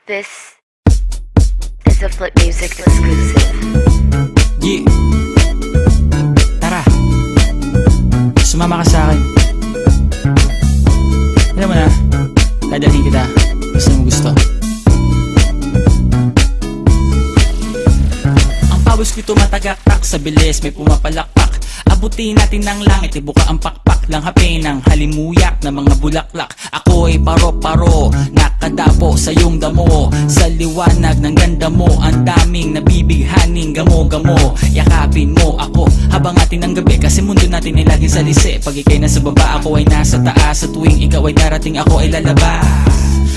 This is a Flip Music exclusive. Yeah. Tara, sumama ka sa akin. Alam mo na, dadalhin kita. Gusto mo gusto. Ang pawis ko'y tumatagaktak sa bilis, may pumapalakpak. Abutin natin ng langit, ibuka ang pakpak lang hapin ng halimuyak na mga bulaklak. Ako'y paro-paro, nakadapo sa iyong damo. Sa liwanag ng ganda mo, ang daming nabibighaning gamo-gamo. Yakapin mo ako habang atin ng gabi, kasi mundo natin ay laging salisi. Pag ika'y nasa baba, ako ay nasa taas. Sa tuwing ikaw ay darating, ako ay lalabas.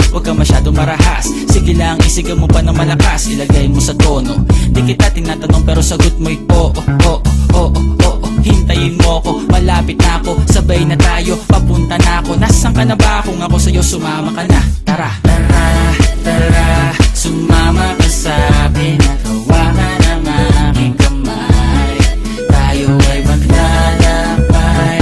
Huwag ka masyadong marahas, sige lang isigaw mo pa ng malakas. Ilagay mo sa tono, di kita tinatanong pero sagot mo'y oo, oo, oo, oo. Hintayin mo ko, malapit na ako, sabay na tayo, papunta na ako. Nasaan ka na ba? Kung ako sa'yo, sumama ka na. Tara, tara, tara, sumama ka sa'kin at hawakan ang aking kamay. Tayo ay maglalakbay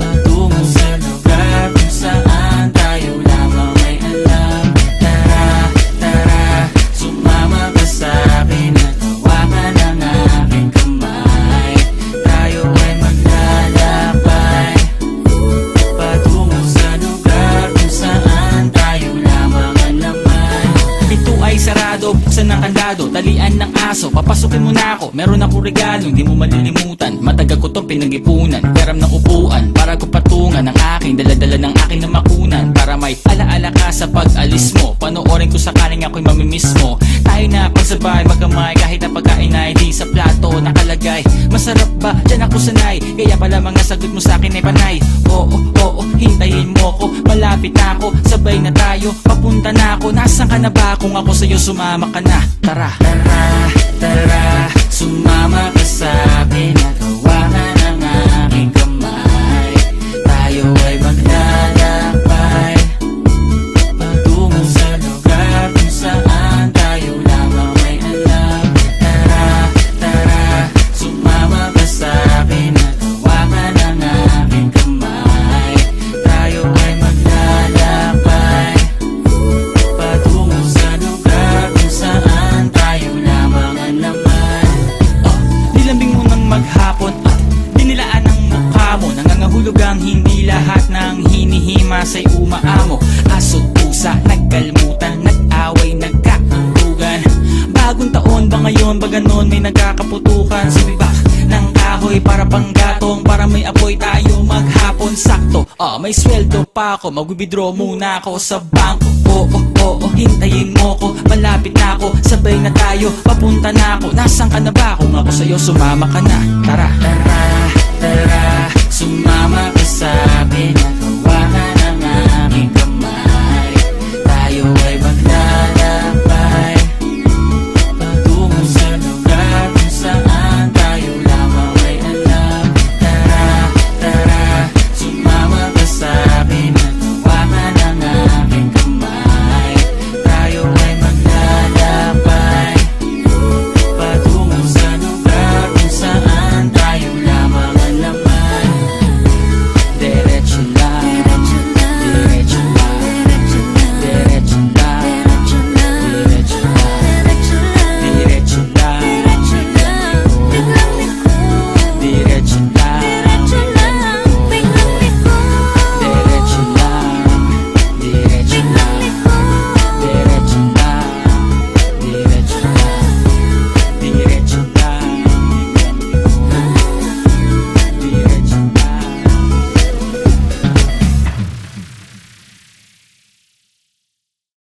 patungo sa lugar kung saan tayo lamang ay alam. Tara, tara, sumama ka sa'kin at hawakan ang aking kamay. Tayo ay maglalakbay patungo sa lugar kung saan tayo lamang ang laman. Ito ay sarado, buksan ng kandado, talian ng aso, papasukin mo na ako. Meron akong regalo, hindi mo malilimutan. Matagal ko tong pinag-ipunan, garam ng upuan para ko patungan ang aking daladala ng aking namakunan. Para may alaala ka sa pag-alis mo, panoorin ko sakaling ako'y mamimiss mo. Tayo na pagsabay, magkamay, kahit na pagkain ay di sa plato nakalagay. Masarap ba? Diyan ako sanay, kaya pala mga sagot mo sa akin ay panay. Oo, oo, hintayin mo ko, malapit na ako, sabay na tayo, papunta na ako. Nasaan ka na ba? Kung ako sa'yo, sumama ka na. Tara, tara, tara, sumama ka sa'kin at hawakan ang aking kamay. Tayo ay maglalakbay patungo sa lugar kung saan tayo lamang ay alam. Tara, tara, sumama ka sa'kin at hawakan ang aking kamay. Tayo ay maglalakbay patungo sa lugar kung saan tayo lamang ang laman. Nilambing mo ng maghapon at dinilaan ang mukha mo. Nangangahulog ang hindi lahat ng hinihima sa'y umaamo. Aso't pusa, nagkalmutan, nag-away, nagkakulugan. Bagong taon ba ngayon, ba ganon may nagkakaputukan? Sumibak ng kahoy para panggatong, para may apoy tayo maghapon. Sakto, may sweldo pa ako, mag-withdraw muna ako sa bangko. Oo, oo, hintayin mo ko, malapit na ako, sabay na tayo, papunta na ako. Nasaan ka na ba? Kung ako sa'yo, sumama ka na. Tara, tara, tara, sumama ka sa'kin.